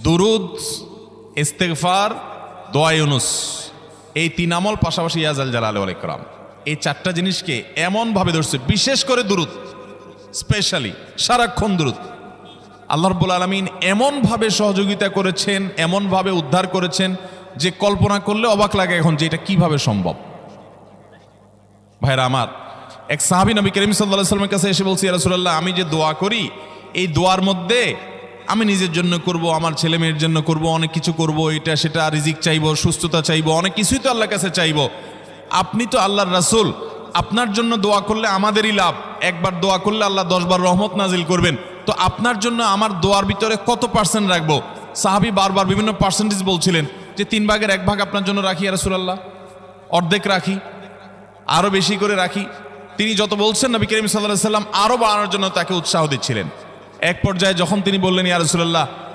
দুরুদ, ইস্তেগফার, দোয়া ইউনুস, এই তিন আমল পাশাপাশি ইয়া জাল জালালি ওয়াল ইকরাম, এই চারটা জিনিসকে এমনভাবে ধরছে, বিশেষ করে দুরুদ, স্পেশালি সারাক্ষণ দুরুদ। আল্লাহ রাব্বুল আলামিন এমনভাবে সহযোগিতা করেছেন, এমনভাবে উদ্ধার করেছেন যে কল্পনা করলে অবাক লাগে এখন যে এটা কিভাবে সম্ভব। ভাইরা আমার, এক সাহাবী নবী করিম সাল্লাল্লাহু আলাইহি ওয়াসাল্লামের কাছে এসে বলছি, ইয়া রাসূলুল্লাহ, আমি যে দোয়া করি এই দোয়ার মধ্যে আমি নিজের জন্য করব, আমার ছেলে মেয়ের জন্য করব, অনেক কিছু করব, এটা সেটা, রিজিক চাইবো, সুস্থতা চাইবো, অনেক কিছুই তো আল্লাহর কাছে চাইবো। আপনি তো আল্লাহর রাসূল, আপনার জন্য দোয়া করলে আমাদেরই লাভ, একবার দোয়া করলে আল্লাহ 10 বার রহমত নাজিল করবেন, তো আপনার জন্য আমার দোয়ার ভিতরে কত পার্সেন্ট রাখবো? সাহাবী বারবার বিভিন্ন পার্সেন্টেজ বলছিলেন যে 3 ভাগের 1 ভাগ আপনার জন্য রাখি ইয়া রাসূলুল্লাহ, অর্ধেক রাখি, আরো বেশি করে রাখি। তিনি যত বলছেন নবী করিম সাল্লাল্লাহু আলাইহি ওয়াসাল্লাম আরো বাড়ানোর জন্য তাকে উৎসাহ দিচ্ছিলেন। এক পর্যায়ে যখন তিনি বললেন, ইয়া রাসূলুল্লাহ,